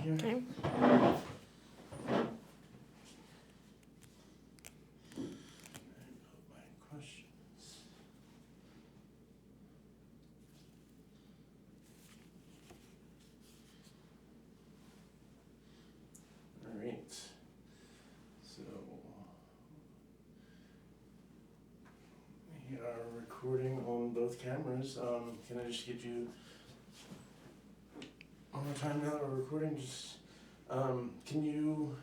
here. Okay. My questions. All right. So we are recording on both cameras. Can I just get you one more time now that we're recording? Just can you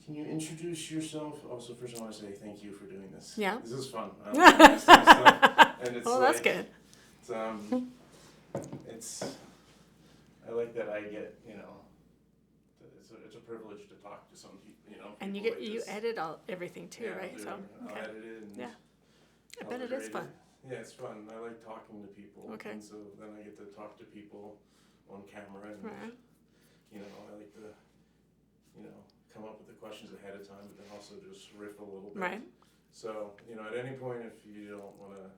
introduce yourself? Also, first I want to say thank you for doing this. Yeah. This is fun. I like this kind of stuff. And it's Well, that's good. It's I like that I get, it's a privilege to talk to some people, And people like you this. edit everything too, Yeah, right? I'll do So it. I'll okay. edit it and Yeah. I I'll bet it is grade fun. Yeah, it's fun. I like talking to people. Okay. And so then I get to talk to people on camera and Right. I like to, come up with the questions ahead of time, but then also just riff a little bit. Right. So, at any point, if you don't want to,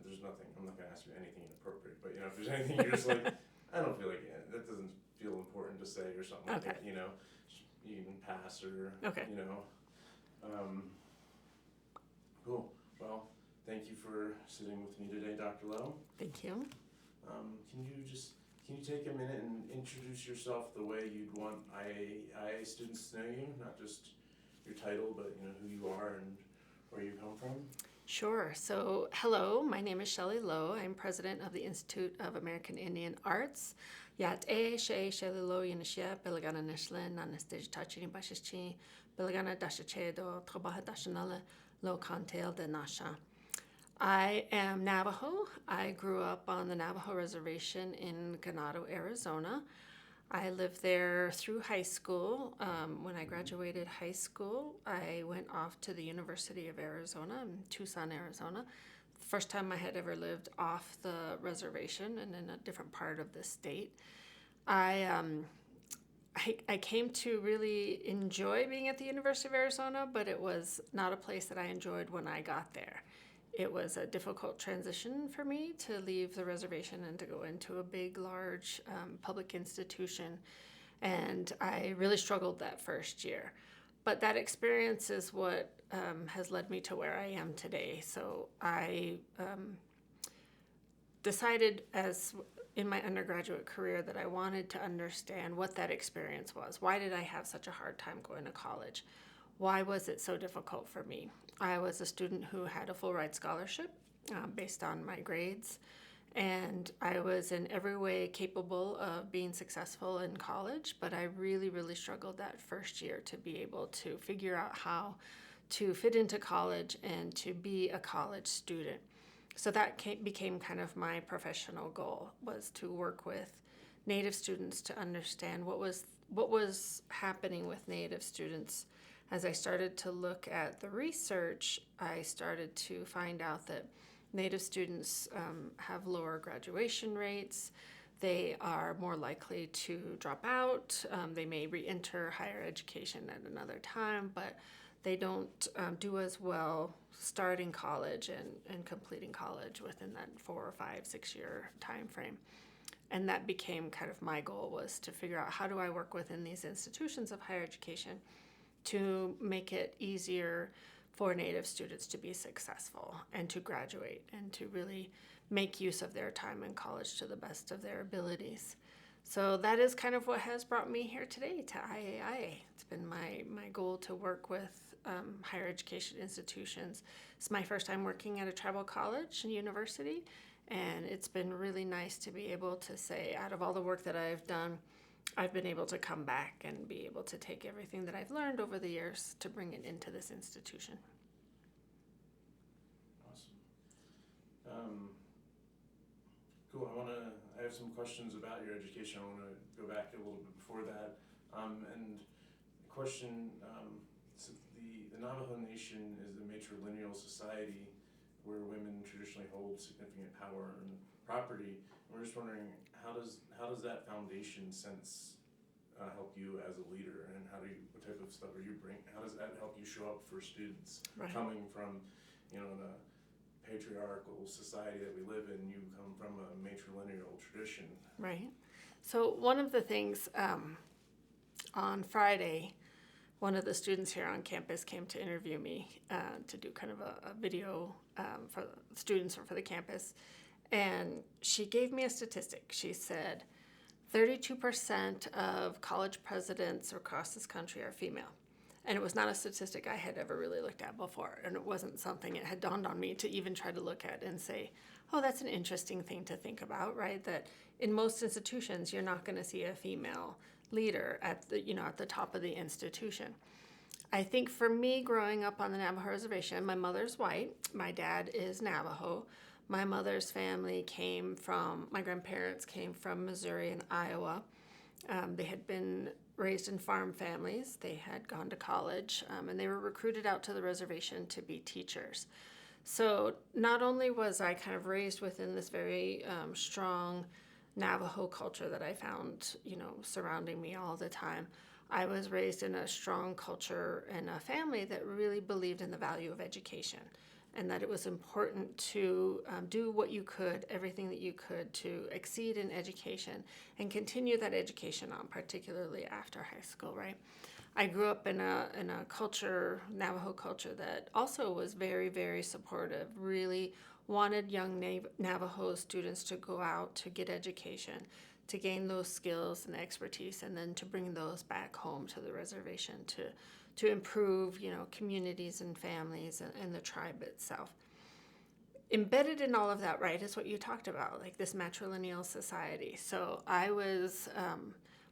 there's nothing, I'm not going to ask you anything inappropriate, but, if there's anything you're just like, I don't feel like that doesn't feel important to say or something like Okay. that, you can pass or, Okay. Cool. Well, thank you for sitting with me today, Dr. Lowe. Thank you. Can you take a minute and introduce yourself the way you'd want IA students to know you, not just your title, but who you are and where you come from? Sure. So, hello, my name is Shelley Lowe. I'm president of the Institute of American Indian Arts. Yat Shelley Lowe Yinishia, Belagana Nishlin, Anesthesia Tachini Bashichi, Belagana Dashachedo, Trabaja Dashanala, Lo Cantel de Nasha. I am Navajo. I grew up on the Navajo Reservation in Ganado, Arizona. I lived there through high school. When I graduated high school, I went off to the University of Arizona in Tucson, Arizona. First time I had ever lived off the reservation and in a different part of the state. I came to really enjoy being at the University of Arizona, but it was not a place that I enjoyed when I got there. It was a difficult transition for me to leave the reservation and to go into a big, large public institution. And I really struggled that first year. But that experience is what has led me to where I am today. So I decided in my undergraduate career that I wanted to understand what that experience was. Why did I have such a hard time going to college? Why was it so difficult for me? I was a student who had a full ride scholarship based on my grades, and I was in every way capable of being successful in college, but I really, really struggled that first year to be able to figure out how to fit into college and to be a college student. So that became kind of my professional goal, was to work with Native students to understand what was happening with Native students. As I started to look at the research, I started to find out that Native students have lower graduation rates. They are more likely to drop out. They may re-enter higher education at another time, but they don't do as well starting college and completing college within that 4 or 5, 6 year time frame. And that became kind of my goal, was to figure out how do I work within these institutions of higher education to make it easier for Native students to be successful and to graduate and to really make use of their time in college to the best of their abilities. So that is kind of what has brought me here today to IAIA. It's been my goal to work with higher education institutions. It's my first time working at a tribal college and university, and it's been really nice to be able to say, out of all the work that I've done, I've been able to come back and be able to take everything that I've learned over the years to bring it into this institution. Awesome. Cool. I have some questions about your education. I want to go back a little bit before that. And the question, so the Navajo Nation is a matrilineal society where women traditionally hold significant power and property. And we're just wondering, how does that foundation sense help you as a leader, and what type of stuff are you bring? How does that help you show up for students? Right. Coming from, the patriarchal society that we live in, you come from a matrilineal tradition. Right. So one of the things on Friday, one of the students here on campus came to interview me to do kind of a video for students or for the campus. And she gave me a statistic. She said 32% of college presidents across this country are female. And it was not a statistic I had ever really looked at before. And it wasn't something it had dawned on me to even try to look at and say, oh, that's an interesting thing to think about, right? That in most institutions, you're not going to see a female leader at the top of the institution. I think for me, growing up on the Navajo reservation, my mother's white, my dad is Navajo. My mother's family my grandparents came from Missouri and Iowa. They had been raised in farm families. They had gone to college, and they were recruited out to the reservation to be teachers. So not only was I kind of raised within this very strong Navajo culture that I found, surrounding me all the time, I was raised in a strong culture and a family that really believed in the value of education, and that it was important to do what you could, everything that you could, to exceed in education and continue that education on, particularly after high school, right? I grew up in a culture, Navajo culture, that also was very, very supportive, really wanted young Navajo students to go out to get education, to gain those skills and expertise, and then to bring those back home to the reservation to improve, communities and families and the tribe itself. Embedded in all of that, right, is what you talked about, like this matrilineal society. So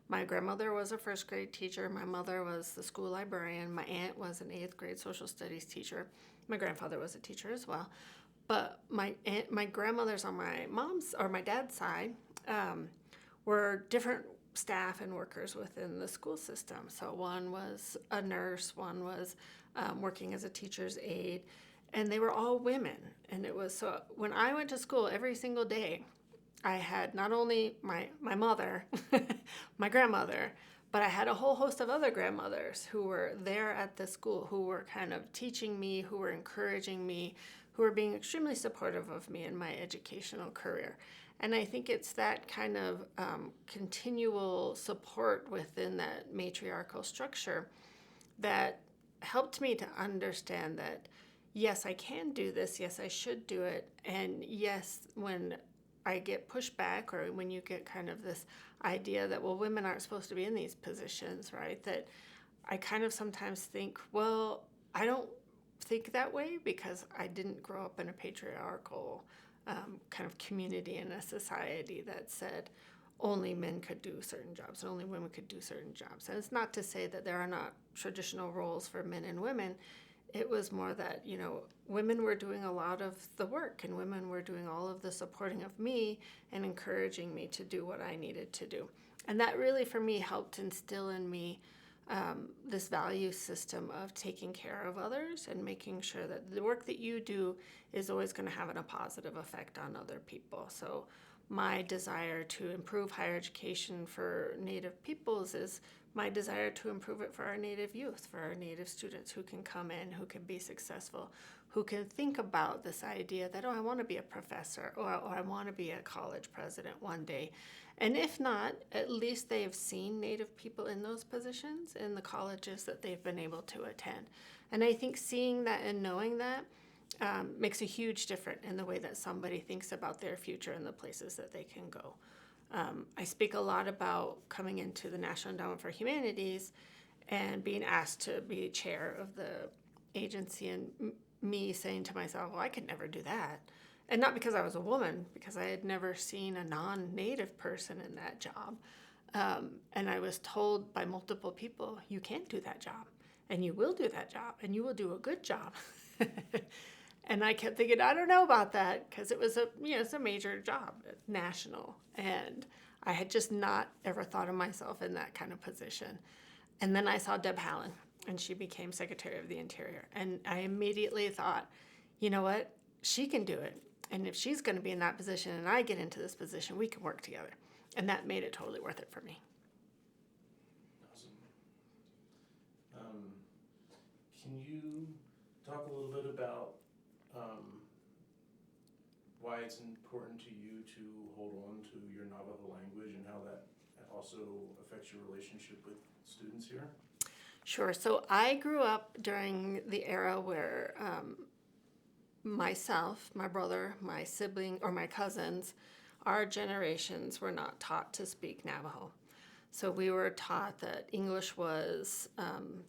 my grandmother was a first grade teacher. My mother was the school librarian. My aunt was an 8th grade social studies teacher. My grandfather was a teacher as well. But my grandmothers on my dad's side were different staff and workers within the school system. So one was a nurse, one was working as a teacher's aide, and they were all women. And it was so when I went to school every single day, I had not only my mother, my grandmother, but I had a whole host of other grandmothers who were there at the school, who were kind of teaching me, who were encouraging me, who were being extremely supportive of me in my educational career. And I think it's that kind of continual support within that matriarchal structure that helped me to understand that, yes, I can do this, yes, I should do it, and yes, when I get pushback, or when you get kind of this idea that, well, women aren't supposed to be in these positions, right? That I kind of sometimes think, well, I don't think that way because I didn't grow up in a patriarchal kind of community in a society that said only men could do certain jobs and only women could do certain jobs. And it's not to say that there are not traditional roles for men and women. It was more that, women were doing a lot of the work, and women were doing all of the supporting of me and encouraging me to do what I needed to do. And that really, for me, helped instill in me this value system of taking care of others and making sure that the work that you do is always going to have a positive effect on other people. So my desire to improve higher education for Native peoples is my desire to improve it for our Native youth, for our Native students who can come in, who can be successful, who can think about this idea that, I want to be a professor, or I want to be a college president one day. And if not, at least they have seen Native people in those positions in the colleges that they've been able to attend. And I think seeing that and knowing that makes a huge difference in the way that somebody thinks about their future and the places that they can go. I speak a lot about coming into the National Endowment for Humanities and being asked to be chair of the agency, and me saying to myself, well, I could never do that. And not because I was a woman, because I had never seen a non-Native person in that job. And I was told by multiple people, you can't do that job, and you will do that job, and you will do a good job. And I kept thinking, I don't know about that, because it was it's a major job, national, and I had just not ever thought of myself in that kind of position. And then I saw Deb Haaland, and she became Secretary of the Interior, and I immediately thought, you know what, she can do it, and if she's going to be in that position and I get into this position, we can work together, and that made it totally worth it for me. Awesome. Can you talk a little bit about why it's important to you to hold on to your Navajo language and how that also affects your relationship with students here? Sure. So I grew up during the era where myself, my brother, my sibling, or my cousins, our generations were not taught to speak Navajo. So we were taught that English was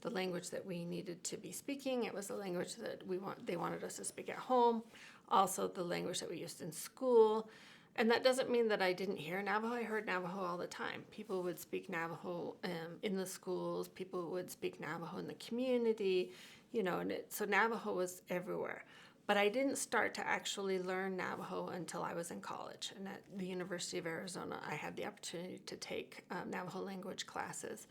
the language that we needed to be speaking. It was the language that they wanted us to speak at home. Also, the language that we used in school. And that doesn't mean that I didn't hear Navajo. I heard Navajo all the time. People would speak Navajo in the schools. People would speak Navajo in the community, so Navajo was everywhere. But I didn't start to actually learn Navajo until I was in college. And at the University of Arizona, I had the opportunity to take Navajo language classes.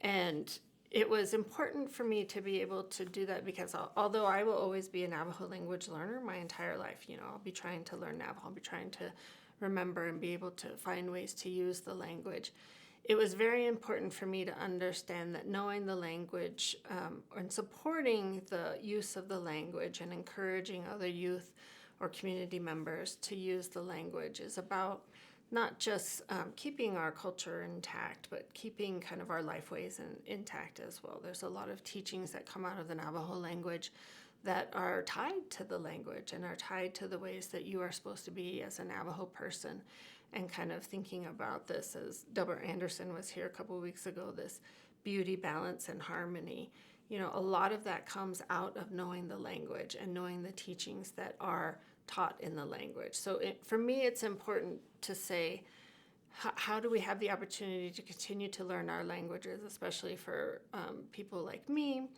And it was important for me to be able to do that because although I will always be a Navajo language learner my entire life, I'll be trying to learn Navajo, I'll be trying to remember and be able to find ways to use the language. It was very important for me to understand that knowing the language and supporting the use of the language and encouraging other youth or community members to use the language is about not just keeping our culture intact, but keeping kind of our lifeways intact as well. There's a lot of teachings that come out of the Navajo language that are tied to the language and are tied to the ways that you are supposed to be as a Navajo person. And kind of thinking about this, as Deborah Anderson was here a couple of weeks ago, this beauty, balance, and harmony. A lot of that comes out of knowing the language and knowing the teachings that are taught in the language. So for me, it's important to say, how do we have the opportunity to continue to learn our languages, especially for people like me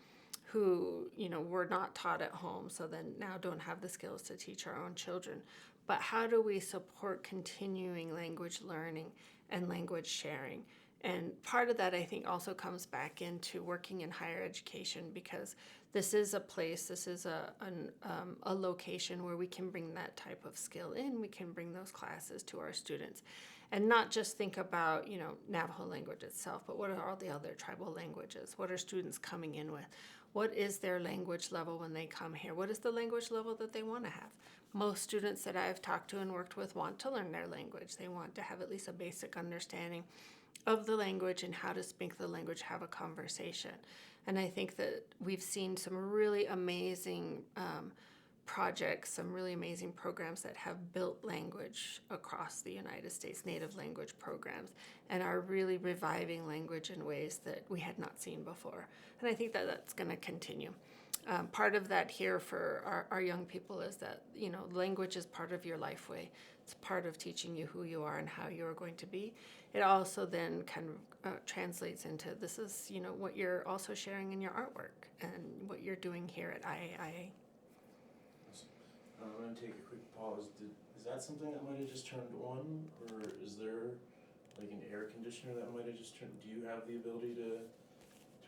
who, were not taught at home, so then now don't have the skills to teach our own children. But how do we support continuing language learning and language sharing? And part of that, I think, also comes back into working in higher education, because this is a place, this is a location where we can bring that type of skill in. We can bring those classes to our students. And not just think about, Navajo language itself, but what are all the other tribal languages? What are students coming in with? What is their language level when they come here? What is the language level that they want to have? Most students that I've talked to and worked with want to learn their language. They want to have at least a basic understanding of the language and how to speak the language, have a conversation. And I think that we've seen some really amazing projects, some really amazing programs that have built language across the United States, native language programs, and are really reviving language in ways that we had not seen before. And I think that that's going to continue. Part of that here for our young people is that, language is part of your life way. It's part of teaching you who you are and how you are going to be. It also then kind of translates into this is, what you're also sharing in your artwork and what you're doing here at IAIA. I'm going to take a quick pause. Is that something that might have just turned on, or is there like an air conditioner that might have just turned? Do you have the ability to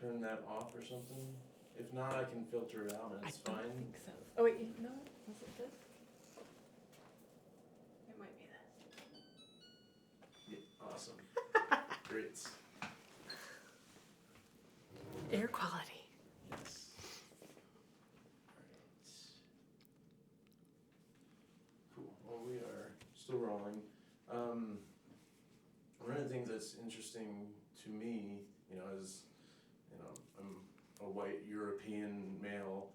turn that off or something? If not, I can filter it out and it's fine. I don't think so. Oh wait, no, was it this? It might be this. Yeah, awesome. Great. Air quality. Yes. Alright. Cool. Well, we are still rolling. One of the things that's interesting to me, is, I'm a white European male,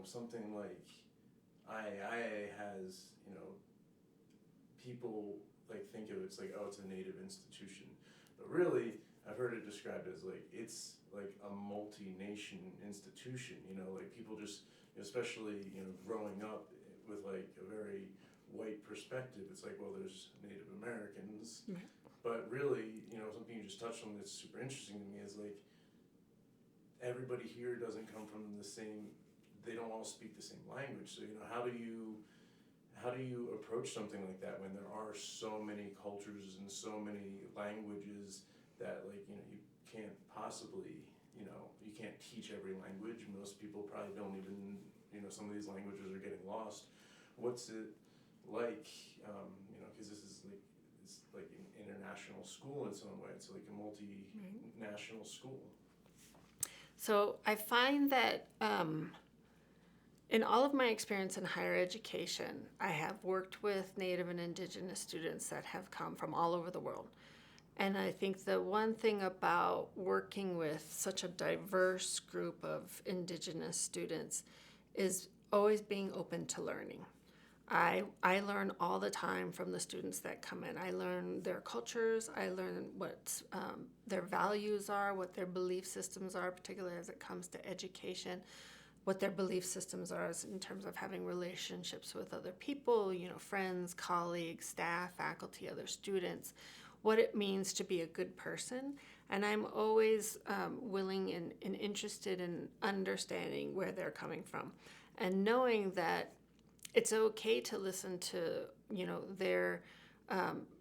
something like IAIA has, people like think of it's like, oh, it's a native institution. But really, I've heard it described as like, it's like a multi-nation institution, like people just, especially, growing up with like a very white perspective, it's like, well, there's Native Americans, but really, something you just touched on that's super interesting to me is like, everybody here doesn't come from the same, they don't all speak the same language. So, how do you approach something like that when there are so many cultures and so many languages that like, you can't possibly, you can't teach every language. Most people probably don't even, some of these languages are getting lost. What's it like, because it's like an international school in some way. It's like a multinational school. So I find that in all of my experience in higher education, I have worked with Native and Indigenous students that have come from all over the world. And I think the one thing about working with such a diverse group of Indigenous students is always being open to learning. I learn all the time from the students that come in. I learn their cultures. I learn what their values are, what their belief systems are, particularly as it comes to education, what their belief systems are in terms of having relationships with other people, friends, colleagues, staff, faculty, other students, what it means to be a good person. And I'm always willing and interested in understanding where they're coming from and knowing that it's okay to listen to their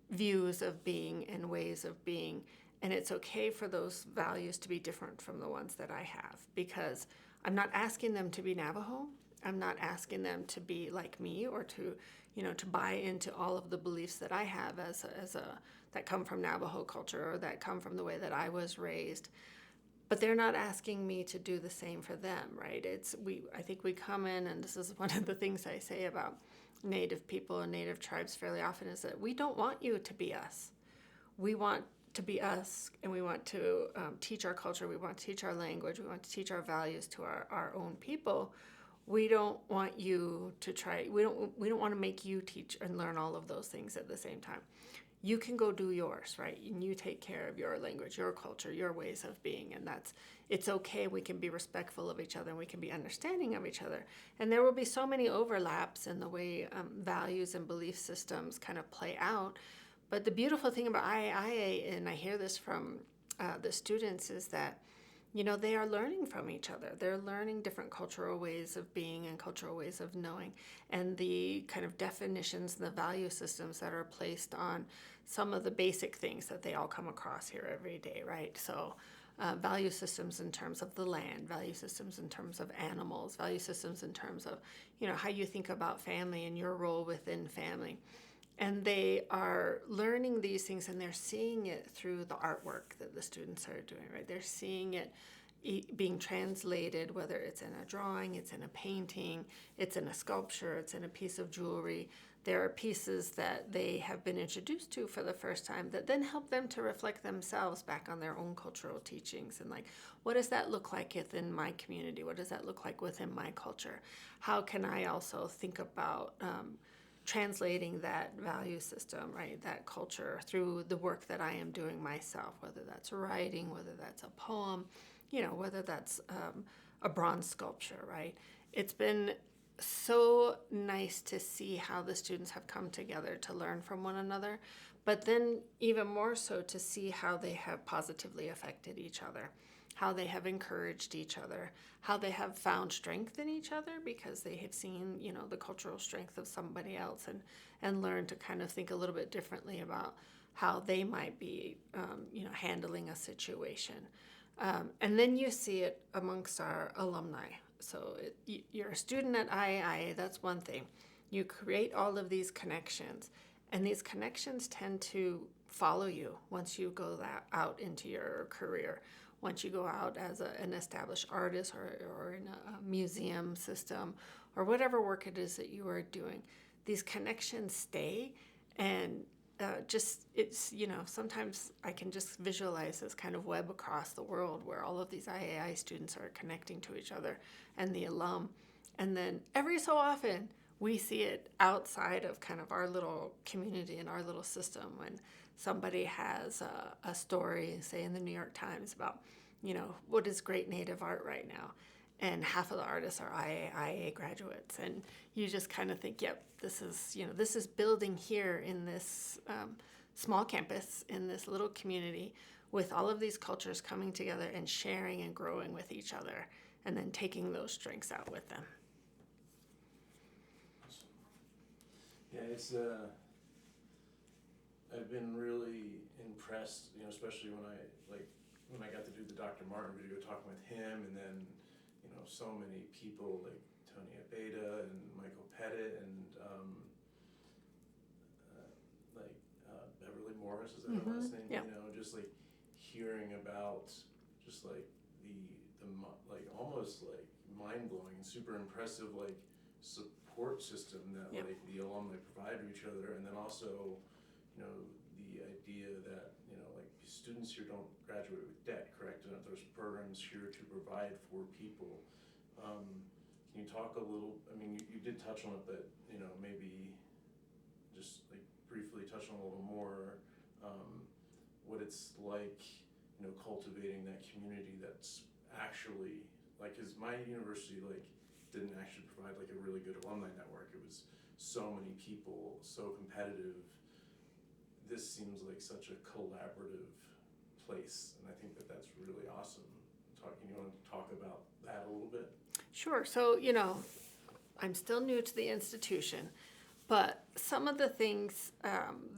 views of being and ways of being, and it's okay for those values to be different from the ones that I have, because I'm not asking them to be Navajo. I'm not asking them to be like me, or to buy into all of the beliefs that I have as a that come from Navajo culture, or that come from the way that I was raised. But they're not asking me to do the same for them, right? I think we come in, and this is one of the things I say about Native people and Native tribes fairly often, is that we don't want you to be us. We want to be us, and we want to teach our culture. We want to teach our language. We want to teach our values to our own people. We don't want you to try. We don't want to make you teach and learn all of those things at the same time. You can go do yours, right? And you take care of your language, your culture, your ways of being, and it's okay. We can be respectful of each other, and we can be understanding of each other. And there will be so many overlaps in the way values and belief systems kind of play out. But the beautiful thing about IAIA, and I hear this from the students, is that they are learning from each other. They're learning different cultural ways of being and cultural ways of knowing, and the kind of definitions and the value systems that are placed on some of the basic things that they all come across here every day, right? So value systems in terms of the land, value systems in terms of animals, value systems in terms of, how you think about family and your role within family. And they are learning these things, and they're seeing it through the artwork that the students are doing, right? They're seeing it being translated, whether it's in a drawing, it's in a painting, it's in a sculpture, it's in a piece of jewelry. There are pieces that they have been introduced to for the first time that then help them to reflect themselves back on their own cultural teachings, and what does that look like within my community? What does that look like within my culture? How can I also think about translating that value system, right, that culture, through the work that I am doing myself, whether that's writing, whether that's a poem, whether that's a bronze sculpture, right? It's been so nice to see how the students have come together to learn from one another, but then even more so to see how they have positively affected each other, how they have encouraged each other, how they have found strength in each other because they have seen, the cultural strength of somebody else, and learned to kind of think a little bit differently about how they might be, handling a situation. And then you see it amongst our alumni. So you're a student at IAIA, that's one thing. You create all of these connections, and these connections tend to follow you once you go out into your career. Once you go out as an established artist, or in a museum system, or whatever work it is that you are doing, these connections stay. And sometimes I can just visualize this kind of web across the world where all of these IAI students are connecting to each other and the alum. And then every so often, we see it outside of kind of our little community and our little system, when somebody has a story, say in the New York Times, about, what is great Native art right now. And half of the artists are IAIA graduates. And you just kind of think, yep, this is building here in this small campus, in this little community, with all of these cultures coming together and sharing and growing with each other, and then taking those strengths out with them. Yeah, it's I've been really impressed, especially when I got to do the Dr. Martin video, talking with him, and then so many people like Tony Abeda and Michael Pettit and Beverly Morris, is that her last name? Yeah. Just like hearing about just like the almost like mind blowing and super impressive support system that Yep. the alumni provide to each other, and then also the idea that students here don't graduate with debt, correct? And that there's programs here to provide for people. Can you talk a little, I mean, you did touch on it, but, maybe just like briefly touch on a little more, what it's like, cultivating that community that's actually, like, cause my university, like, didn't actually provide like a really good alumni network. It was so many people, so competitive. This seems like such a collaborative place, and I think that that's really awesome. You want to talk about that a little bit? Sure. So, I'm still new to the institution, but some of the things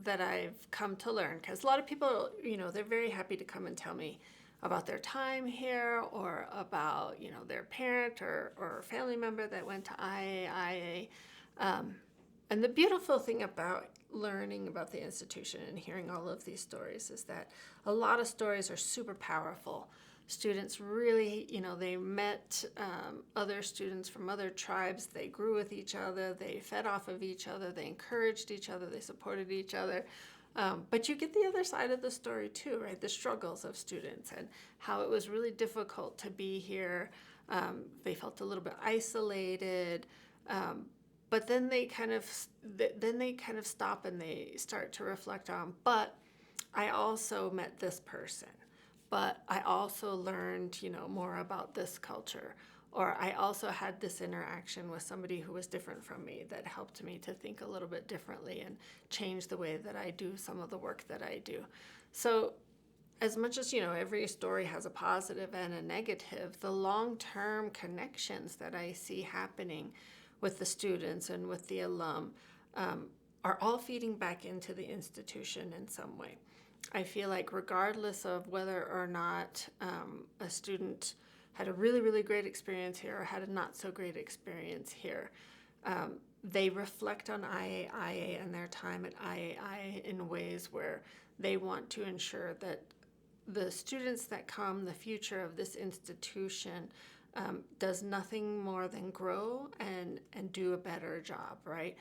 that I've come to learn, because a lot of people, they're very happy to come and tell me about their time here or about, their parent or family member that went to IAIA. And the beautiful thing about learning about the institution and hearing all of these stories is that a lot of stories are super powerful. Students really, they met other students from other tribes. They grew with each other. They fed off of each other. They encouraged each other. They supported each other. But you get the other side of the story too, right? The struggles of students and how it was really difficult to be here. They felt a little bit isolated. But then they kind of stop and they start to reflect on, but I also met this person, but I also learned, more about this culture, or I also had this interaction with somebody who was different from me that helped me to think a little bit differently and change the way that I do some of the work that I do. So as much as, every story has a positive and a negative, the long-term connections that I see happening with the students and with the alum are all feeding back into the institution in some way. I feel like regardless of whether or not a student had a really, really great experience here or had a not so great experience here, they reflect on IAIA and their time at IAIA in ways where they want to ensure that the students that come, the future of this institution, does nothing more than grow and do a better job, right?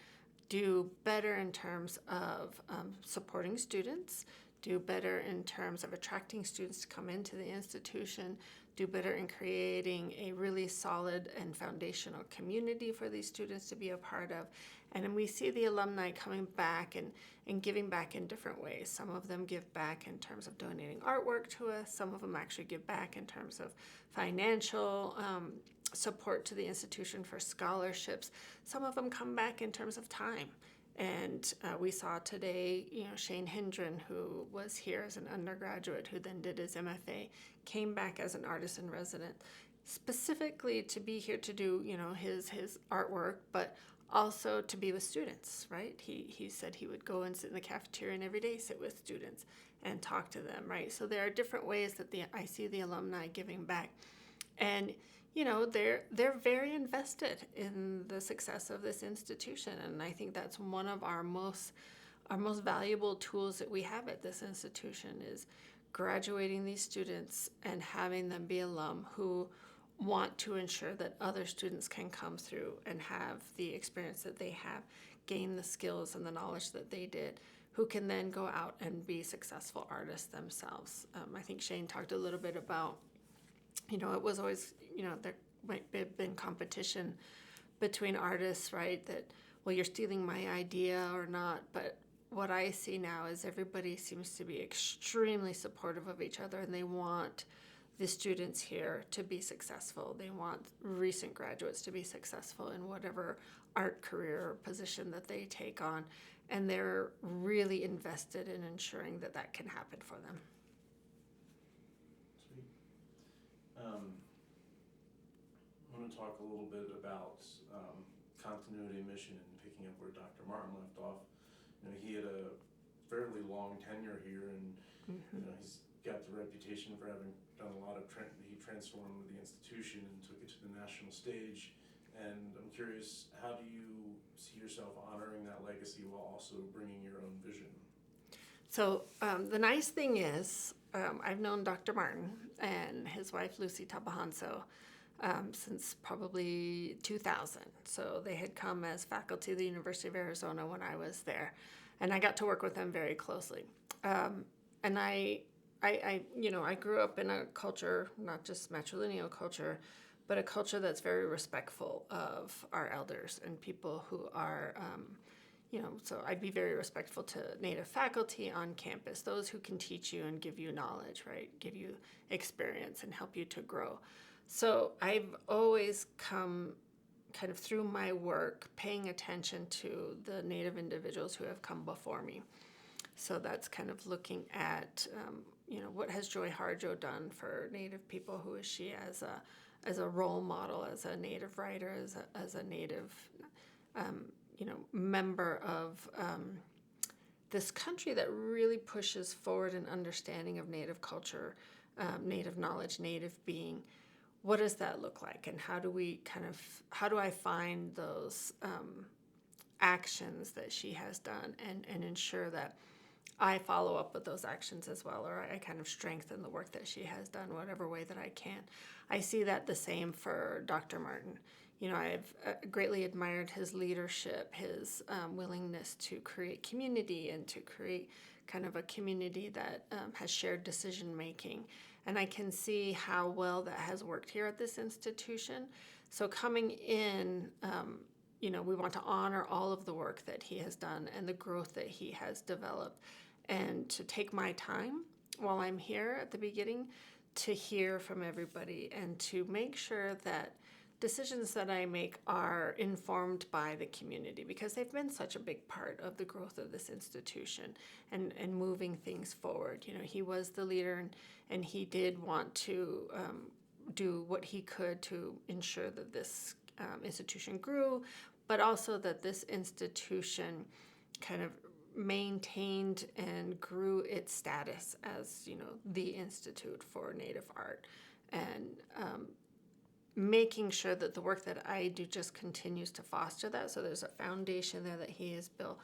Do better in terms of supporting students, do better in terms of attracting students to come into the institution, do better in creating a really solid and foundational community for these students to be a part of. And then we see the alumni coming back and giving back in different ways. Some of them give back in terms of donating artwork to us. Some of them actually give back in terms of financial support to the institution for scholarships. Some of them come back in terms of time. And we saw today, Shane Hendren, who was here as an undergraduate, who then did his MFA, came back as an artist in resident, specifically to be here to do, his artwork, but also to be with students, right? He said he would go and sit in the cafeteria and every day sit with students and talk to them, right? So there are different ways that I see the alumni giving back. And they're very invested in the success of this institution, and I think that's one of our most valuable tools that we have at this institution is graduating these students and having them be alum who want to ensure that other students can come through and have the experience that they have, gain the skills and the knowledge that they did, who can then go out and be successful artists themselves. I think Shane talked a little bit about, it was always, there might have been competition between artists, right? That, well, you're stealing my idea or not. But what I see now is everybody seems to be extremely supportive of each other, and they want the students here to be successful. They want recent graduates to be successful in whatever art career or position that they take on. And they're really invested in ensuring that that can happen for them. Sweet. I want to talk a little bit about continuity of mission and picking up where Dr. Martin left off. He had a fairly long tenure here, and he's got the reputation for having done a lot of he transformed the institution and took it to the national stage. And I'm curious, how do you see yourself honoring that legacy while also bringing your own vision? So the nice thing is, I've known Dr. Martin and his wife Lucy Tabahanso since probably 2000. So they had come as faculty at the University of Arizona when I was there, and I got to work with them very closely. And I I grew up in a culture, not just matrilineal culture, but a culture that's very respectful of our elders and people who are, so I'd be very respectful to Native faculty on campus, those who can teach you and give you knowledge, right? Give you experience and help you to grow. So I've always come kind of through my work paying attention to the Native individuals who have come before me. So that's kind of looking at, what has Joy Harjo done for Native people? Who is she as a role model, as a Native writer, as a Native, member of this country that really pushes forward an understanding of Native culture, Native knowledge, Native being. What does that look like, and how do I find those actions that she has done and ensure that I follow up with those actions as well, or I kind of strengthen the work that she has done, whatever way that I can. I see that the same for Dr. Martin. I've greatly admired his leadership, his willingness to create community and to create kind of a community that has shared decision making. And I can see how well that has worked here at this institution. So coming in, we want to honor all of the work that he has done and the growth that he has developed, and to take my time while I'm here at the beginning to hear from everybody and to make sure that decisions that I make are informed by the community, because they've been such a big part of the growth of this institution and moving things forward. He was the leader, and he did want to do what he could to ensure that this institution grew, but also that this institution kind of maintained and grew its status as, the Institute for Native Art, and making sure that the work that I do just continues to foster that. So there's a foundation there that he has built.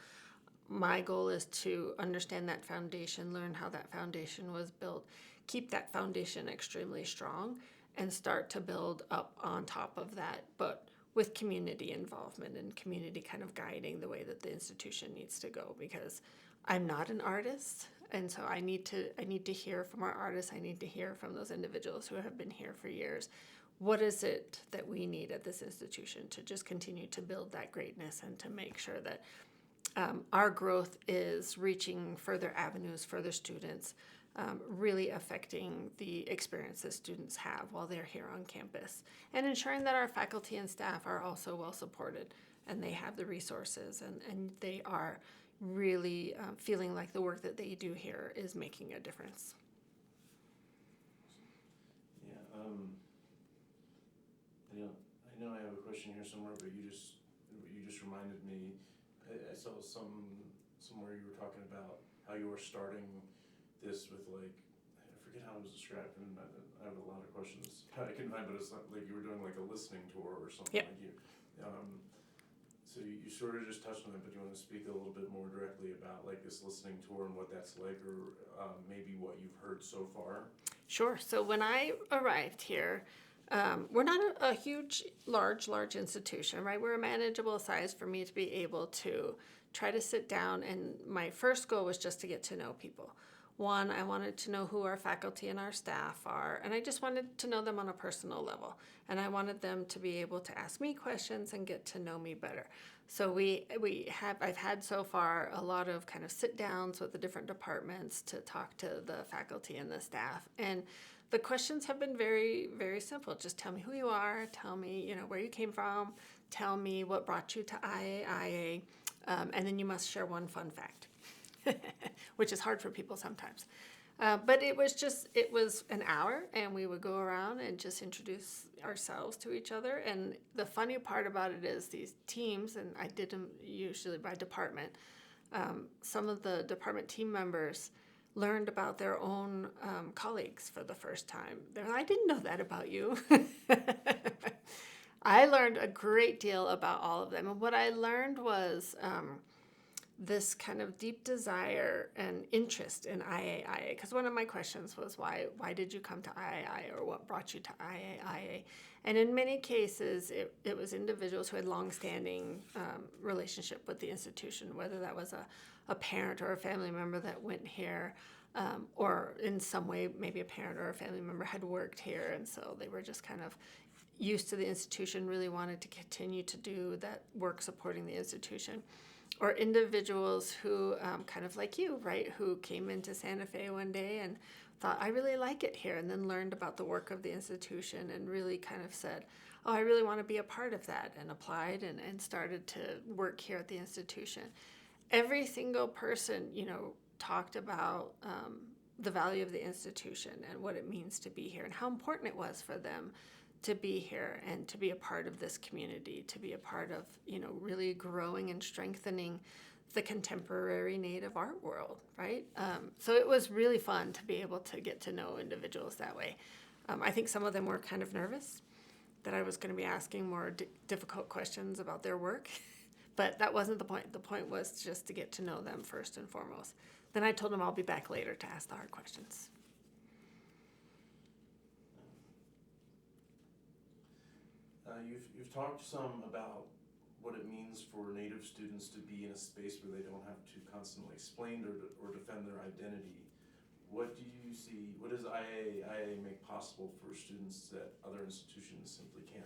My goal is to understand that foundation, learn how that foundation was built, keep that foundation extremely strong, and start to build up on top of that, but with community involvement and community kind of guiding the way that the institution needs to go, because I'm not an artist. And so I need to hear from our artists. I need to hear from those individuals who have been here for years. What is it that we need at this institution to just continue to build that greatness and to make sure that our growth is reaching further avenues, further students, really affecting the experiences students have while they're here on campus, and ensuring that our faculty and staff are also well supported and they have the resources and they are really feeling like the work that they do here is making a difference. Yeah, I know I have a question here somewhere, but you just reminded me. I saw somewhere you were talking about how you were starting this with, like, I forget how it was described, and I have a lot of questions I couldn't find, but it's like you were doing like a listening tour or something. Yep. Like you. So you sort of just touched on it, but do you want to speak a little bit more directly about like this listening tour and what that's like, or maybe what you've heard so far? Sure. So when I arrived here, we're not a huge, large institution, right? We're a manageable size for me to be able to try to sit down, and my first goal was just to get to know people. One, I wanted to know who our faculty and our staff are, and I just wanted to know them on a personal level. And I wanted them to be able to ask me questions and get to know me better. So I've had so far a lot of kind of sit downs with the different departments to talk to the faculty and the staff. And the questions have been very, very simple. Just tell me who you are, tell me, where you came from, tell me what brought you to IAIA, and then you must share one fun fact. Which is hard for people sometimes. But it was an hour, and we would go around and just introduce ourselves to each other. And the funny part about it is these teams, and I did them usually by department, some of the department team members learned about their own colleagues for the first time. They're like, I didn't know that about you. I learned a great deal about all of them. And what I learned was this kind of deep desire and interest in IAIA, because one of my questions was why did you come to IAIA, or what brought you to IAIA? And in many cases, it was individuals who had long-standing relationship with the institution, whether that was a parent or a family member that went here, or in some way, maybe a parent or a family member had worked here, and so they were just kind of used to the institution, really wanted to continue to do that work supporting the institution. Or individuals who, kind of like you, right, who came into Santa Fe one day and thought, I really like it here, and then learned about the work of the institution and really kind of said, oh, I really want to be a part of that, and applied and started to work here at the institution. Every single person, talked about the value of the institution and what it means to be here and how important it was for them to be here and to be a part of this community, to be a part of, really growing and strengthening the contemporary Native art world, right? So it was really fun to be able to get to know individuals that way. I think some of them were kind of nervous that I was going to be asking more difficult questions about their work, but that wasn't the point. The point was just to get to know them first and foremost. Then I told them I'll be back later to ask the hard questions. You've talked some about what it means for Native students to be in a space where they don't have to constantly explain or defend their identity. What do you see, what does IA make possible for students that other institutions simply can't?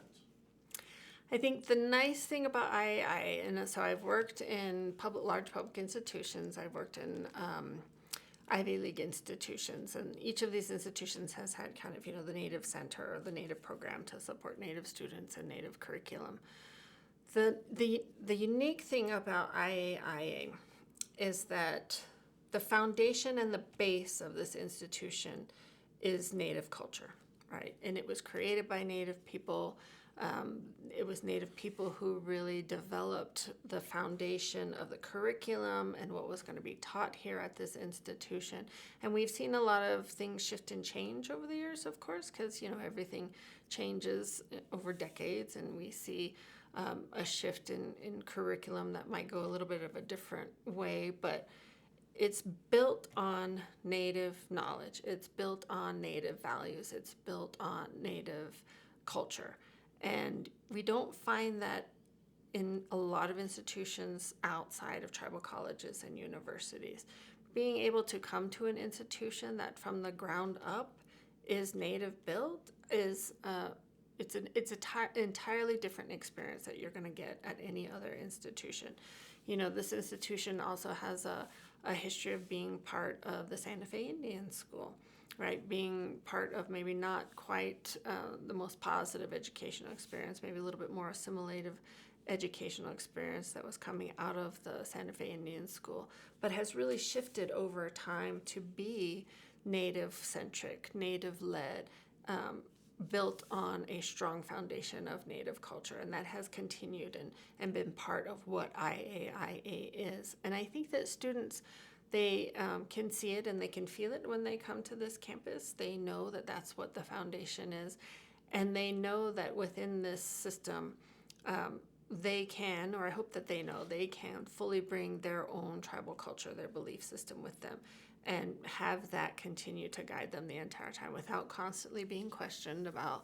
I think the nice thing about IAI, and so I've worked in large public institutions, I've worked in Ivy League institutions, and each of these institutions has had kind of, the Native Center or the Native program to support Native students and Native curriculum. The unique thing about IAIA is that the foundation and the base of this institution is Native culture, right? And it was created by Native people. It was Native people who really developed the foundation of the curriculum and what was going to be taught here at this institution. And we've seen a lot of things shift and change over the years, of course, because, everything changes over decades, and we see a shift in curriculum that might go a little bit of a different way, but it's built on Native knowledge. It's built on Native values. It's built on Native culture. And we don't find that in a lot of institutions outside of tribal colleges and universities. Being able to come to an institution that from the ground up is Native built is it's an entirely different experience that you're going to get at any other institution. This institution also has a history of being part of the Santa Fe Indian School, right? Being part of maybe not quite the most positive educational experience, maybe a little bit more assimilative educational experience that was coming out of the Santa Fe Indian School, but has really shifted over time to be Native-centric, Native-led, built on a strong foundation of Native culture, and that has continued and been part of what IAIA is. And I think that students, they can see it and they can feel it when they come to this campus. They know that that's what the foundation is, and they know that within this system, they can, or I hope that they know, they can fully bring their own tribal culture, their belief system with them, and have that continue to guide them the entire time without constantly being questioned about,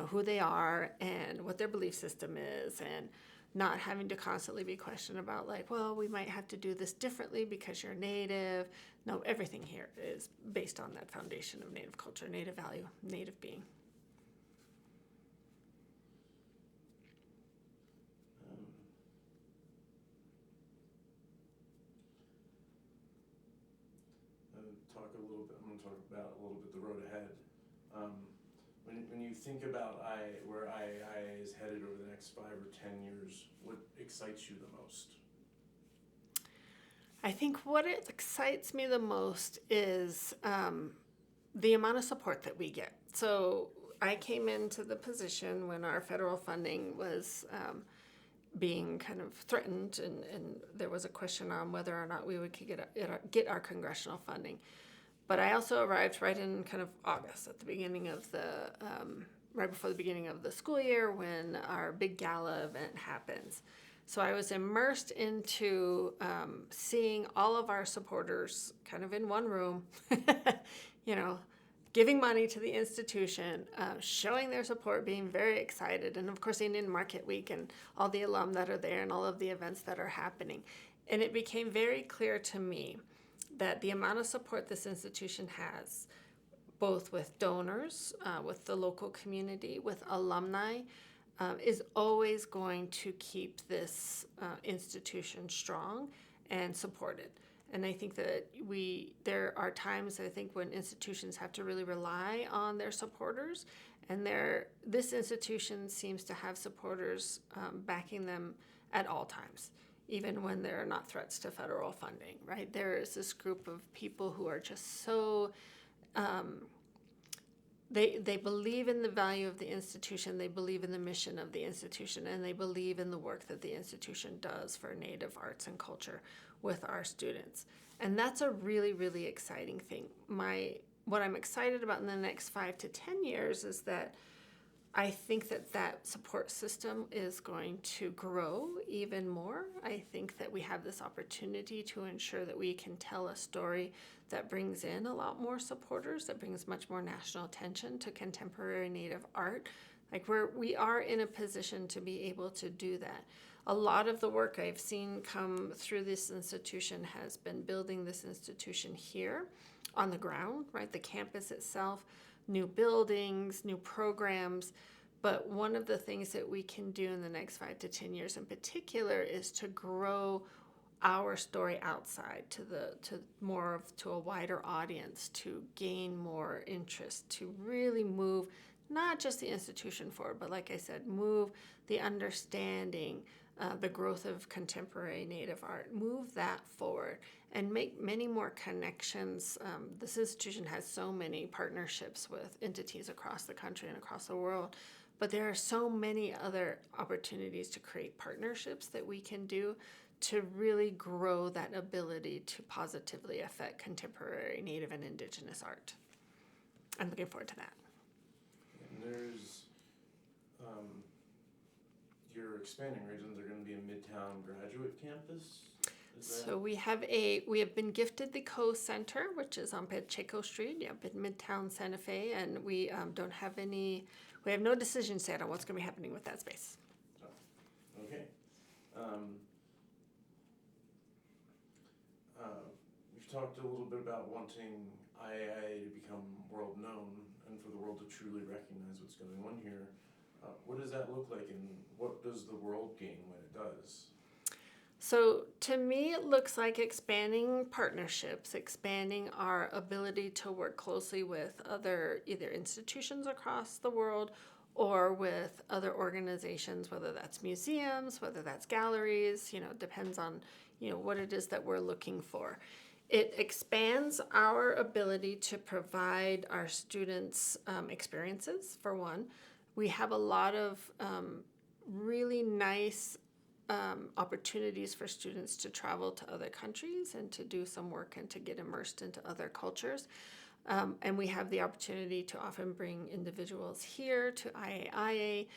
who they are and what their belief system is, and not having to constantly be questioned about we might have to do this differently because you're Native. No, everything here is based on that foundation of Native culture, Native value, Native being. I'm going to talk about a little bit the road ahead. When you think about where IAIA is headed over the next 5 or 10 years, what excites you the most? I think what excites me the most is the amount of support that we get. So I came into the position when our federal funding was being kind of threatened, and there was a question on whether or not we would get our congressional funding. But I also arrived right in kind of August, at the beginning of right before the beginning of the school year, when our big gala event happens. So I was immersed into seeing all of our supporters kind of in one room, giving money to the institution, showing their support, being very excited, and of course Indian Market Week and all the alum that are there and all of the events that are happening. And it became very clear to me that the amount of support this institution has, both with donors, with the local community, with alumni, is always going to keep this institution strong and supported. And I think that there are times, I think, when institutions have to really rely on their supporters, and this institution seems to have supporters backing them at all times, even when there are not threats to federal funding, right? There is this group of people who are just so they believe in the value of the institution, they believe in the mission of the institution, and they believe in the work that the institution does for Native arts and culture with our students. And that's a really, really exciting thing. What I'm excited about in the next 5 to 10 years is that I think that support system is going to grow even more. I think that we have this opportunity to ensure that we can tell a story that brings in a lot more supporters, that brings much more national attention to contemporary Native art. Like we are in a position to be able to do that. A lot of the work I've seen come through this institution has been building this institution here on the ground, right? The campus itself, new buildings, new programs. But one of the things that we can do in the next 5 to 10 years in particular is to grow our story outside to a wider audience, to gain more interest, to really move not just the institution forward, but like I said, move the understanding, the growth of contemporary Native art, move that forward and make many more connections. This institution has so many partnerships with entities across the country and across the world, but there are so many other opportunities to create partnerships that we can do to really grow that ability to positively affect contemporary Native and Indigenous art. I'm looking forward to that. And there's your expanding regions are going to be a Midtown graduate campus. So we have been gifted the Co Center, which is on Pacheco Street, in Midtown Santa Fe, and we have no decision set on what's going to be happening with that space. Oh, okay. We've talked a little bit about wanting IAI to become world known and for the world to truly recognize what's going on here. What does that look like, and what does the world gain when it does? So to me, it looks like expanding partnerships, expanding our ability to work closely with other either institutions across the world or with other organizations, whether that's museums, whether that's galleries, depends on, what it is that we're looking for. It expands our ability to provide our students experiences, for one. We have a lot of really nice opportunities for students to travel to other countries and to do some work and to get immersed into other cultures. And we have the opportunity to often bring individuals here to IAIA,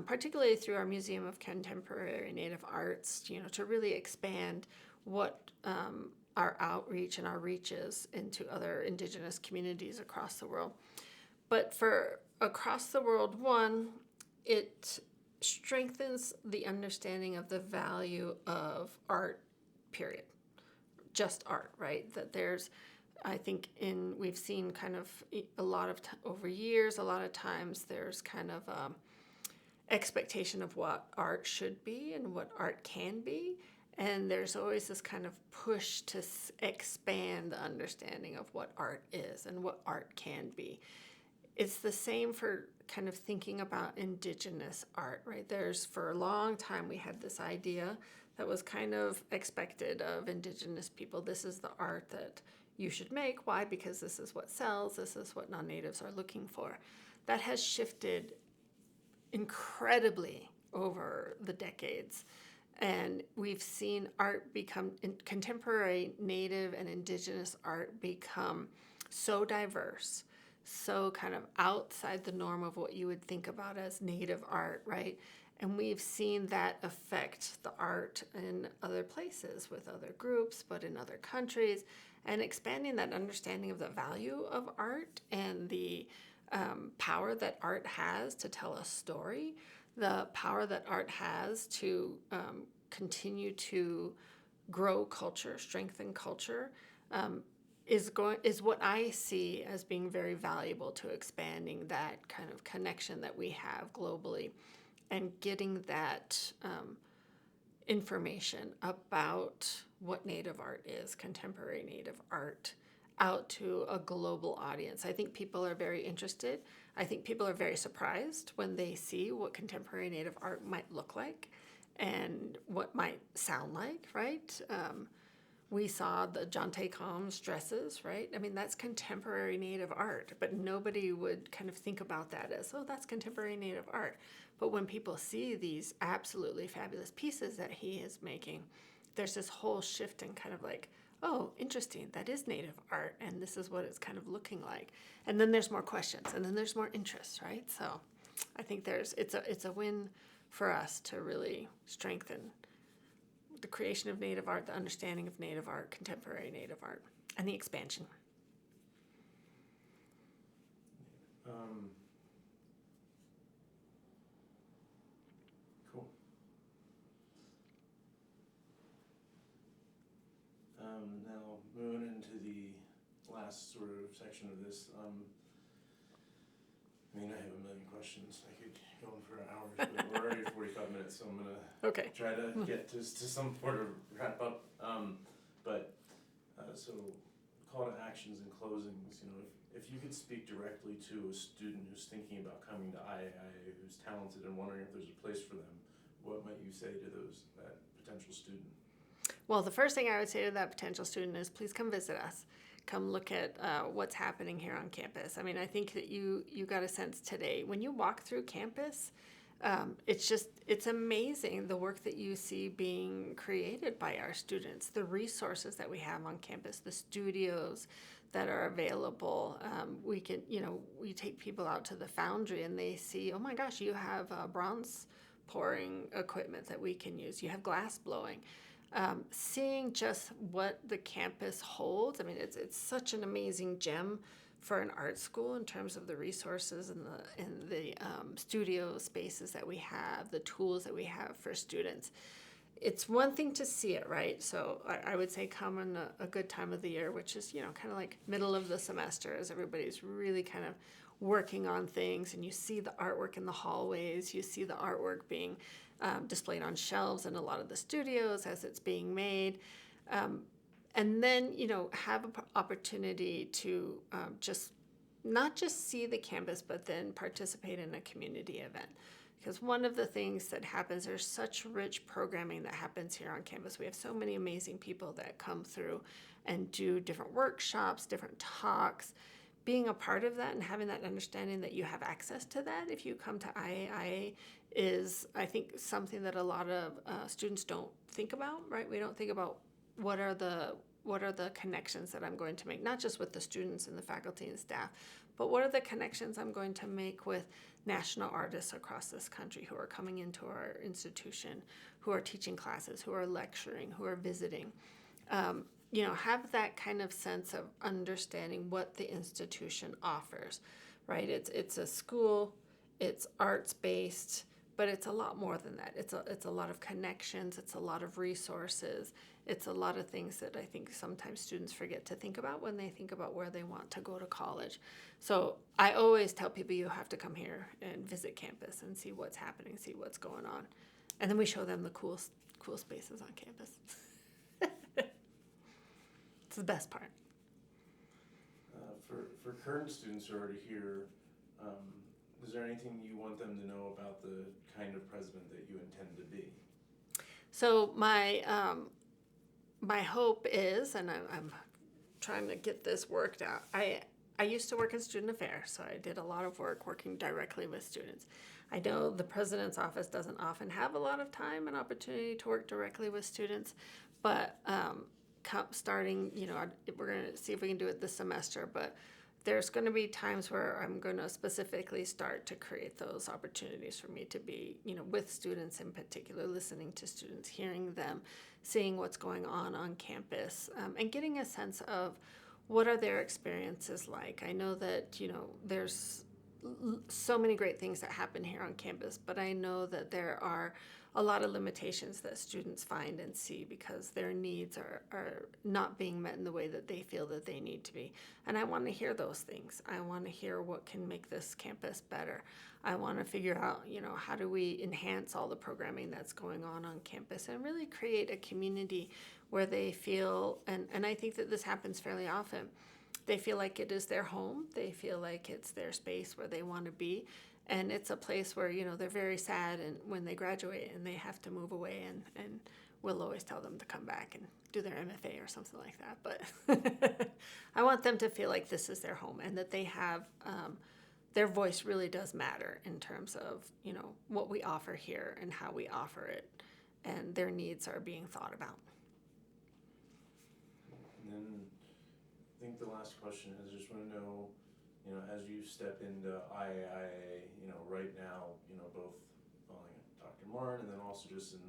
particularly through our Museum of Contemporary Native Arts, to really expand what our outreach and our reach is into other Indigenous communities across the world. But for across the world, it strengthens the understanding of the value of art, period. Just art, right? That I think we've seen kind of a lot of over years, a lot of times there's kind of expectation of what art should be and what art can be. And there's always this kind of push to expand the understanding of what art is and what art can be. It's the same for kind of thinking about Indigenous art, right? For a long time, we had this idea that was kind of expected of Indigenous people. This is the art that you should make. Why? Because this is what sells. This is what non-natives are looking for. That has shifted incredibly over the decades. And we've seen art become, contemporary Native and Indigenous art become so diverse, so kind of outside the norm of what you would think about as Native art, right? And we've seen that affect the art in other places with other groups, but in other countries, and expanding that understanding of the value of art and the power that art has to tell a story, the power that art has to continue to grow culture, strengthen culture, is what I see as being very valuable to expanding that kind of connection that we have globally, and getting that information about what Native art is, contemporary Native art, out to a global audience. I think people are very interested. I think people are very surprised when they see what contemporary Native art might look like and what might sound like, right? We saw the Jonte Combs dresses, right? I mean, that's contemporary Native art, but nobody would kind of think about that as, oh, that's contemporary Native art. But when people see these absolutely fabulous pieces that he is making, there's this whole shift in kind of like, oh, interesting, that is Native art, and this is what it's kind of looking like. And then there's more questions, and then there's more interest, right? So I think it's a win for us to really strengthen the creation of Native art, the understanding of Native art, contemporary Native art, and the expansion. Cool. Now, moving into the last sort of section of this, I mean, I have a million questions. I could go on for hours, but we're already at 45 minutes, so I'm going to try to get to some sort of wrap up. So call to actions and closings, if you could speak directly to a student who's thinking about coming to IAI, who's talented and wondering if there's a place for them, what might you say to that potential student? Well, the first thing I would say to that potential student is please come visit us. Come look at what's happening here on campus. I mean, I think that you got a sense today. When you walk through campus, it's amazing the work that you see being created by our students, the resources that we have on campus, the studios that are available. We take people out to the foundry and they see, oh my gosh, you have bronze pouring equipment that we can use. You have glass blowing. Seeing just what the campus holds, I mean, it's such an amazing gem for an art school in terms of the resources and the studio spaces that we have, the tools that we have for students. It's one thing to see it, right? So I would say come in a good time of the year, which is, kind of like middle of the semester as everybody's really kind of working on things, and you see the artwork in the hallways, you see the artwork being displayed on shelves in a lot of the studios as it's being made. And then, have an opportunity to not just see the campus, but then participate in a community event. Because one of the things that happens, there's such rich programming that happens here on campus. We have so many amazing people that come through and do different workshops, different talks. Being a part of that and having that understanding that you have access to that if you come to IAIA is, I think, something that a lot of students don't think about, right? We don't think about what are the connections that I'm going to make, not just with the students and the faculty and staff, but what are the connections I'm going to make with national artists across this country who are coming into our institution, who are teaching classes, who are lecturing, who are visiting. Have that kind of sense of understanding what the institution offers, right? It's a school, it's arts-based, but it's a lot more than that. It's a lot of connections, it's a lot of resources, it's a lot of things that I think sometimes students forget to think about when they think about where they want to go to college. So I always tell people you have to come here and visit campus and see what's happening, see what's going on. And then we show them the cool spaces on campus. It's the best part. For current students who are already here, is there anything you want them to know about the kind of president that you intend to be? So my hope is, and I'm trying to get this worked out. I used to work in student affairs, so I did a lot of work working directly with students. I know the president's office doesn't often have a lot of time and opportunity to work directly with students, but starting, we're going to see if we can do it this semester, but there's going to be times where I'm going to specifically start to create those opportunities for me to be, with students in particular, listening to students, hearing them, seeing what's going on campus, and getting a sense of what are their experiences like. I know that, there's so many great things that happen here on campus, but I know that there are a lot of limitations that students find and see because their needs are not being met in the way that they feel that they need to be. And I want to hear those things. I want to hear what can make this campus better. I want to figure out, how do we enhance all the programming that's going on campus and really create a community where they feel, and I think that this happens fairly often, they feel like it is their home. They feel like it's their space where they want to be. And it's a place where, they're very sad and when they graduate and they have to move away, and we'll always tell them to come back and do their MFA or something like that. But I want them to feel like this is their home and that they have, their voice really does matter in terms of, what we offer here and how we offer it, and their needs are being thought about. And then I think the last question is, I just want to know, as you step into IAIA, right now, both following Dr. Martin and then also just in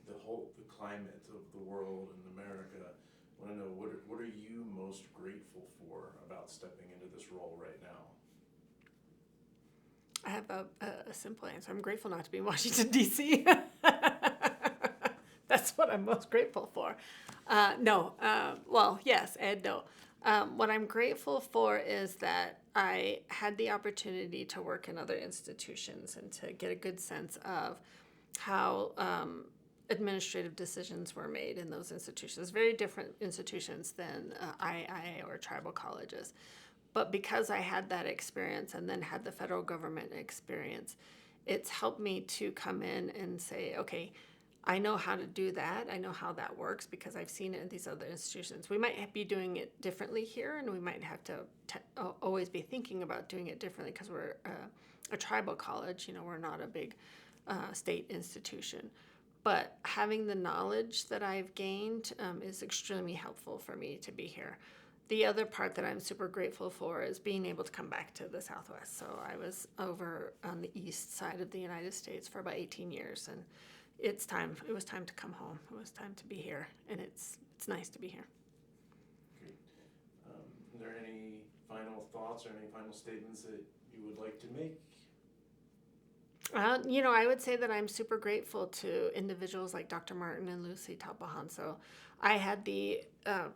the whole climate of the world and America, I want to know what are you most grateful for about stepping into this role right now? I have a simple answer. I'm grateful not to be in Washington, D.C. That's what I'm most grateful for. Well, yes and no. What I'm grateful for is that I had the opportunity to work in other institutions and to get a good sense of how administrative decisions were made in those institutions. Very different institutions than IIA or tribal colleges. But because I had that experience and then had the federal government experience, it's helped me to come in and say, okay, I know how to do that. I know how that works because I've seen it in these other institutions. We might be doing it differently here, and we might have to always be thinking about doing it differently because we're a tribal college. We're not a big state institution. But having the knowledge that I've gained is extremely helpful for me to be here. The other part that I'm super grateful for is being able to come back to the Southwest. So I was over on the east side of the United States for about 18 years, and it was time to come home. It was time to be here, and it's nice to be here. Great. Are there any final thoughts or any final statements that you would like to make? I would say that I'm super grateful to individuals like Dr. Martin and Lucy Tapahanso. I had the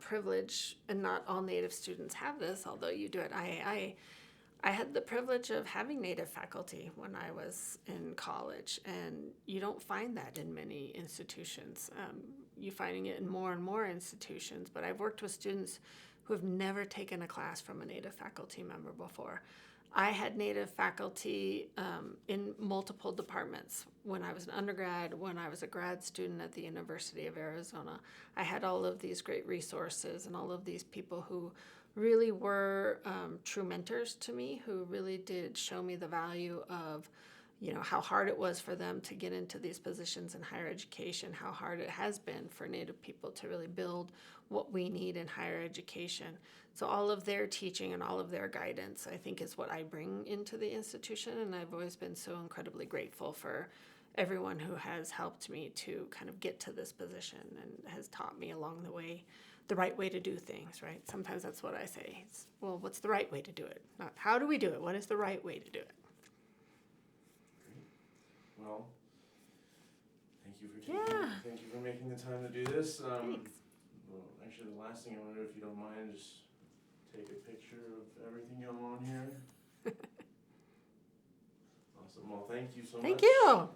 privilege, and not all Native students have this, although you do at IAI. I had the privilege of having Native faculty when I was in college, and you don't find that in many institutions. You're finding it in more and more institutions, but I've worked with students who have never taken a class from a Native faculty member before. I had Native faculty in multiple departments. When I was an undergrad, when I was a grad student at the University of Arizona, I had all of these great resources and all of these people who really were true mentors to me, who really did show me the value of, how hard it was for them to get into these positions in higher education, how hard it has been for Native people to really build what we need in higher education. So all of their teaching and all of their guidance, I think, is what I bring into the institution, and I've always been so incredibly grateful for everyone who has helped me to kind of get to this position and has taught me along the way the right way to do things, right? Sometimes that's what I say. It's, well, what's the right way to do it? Not how do we do it? What is the right way to do it? Great. Well, thank you for making the time to do this. Thanks. Well, actually, the last thing I wonder if you don't mind, just take a picture of everything going on here. Awesome. Well, thank you so much. Thank you.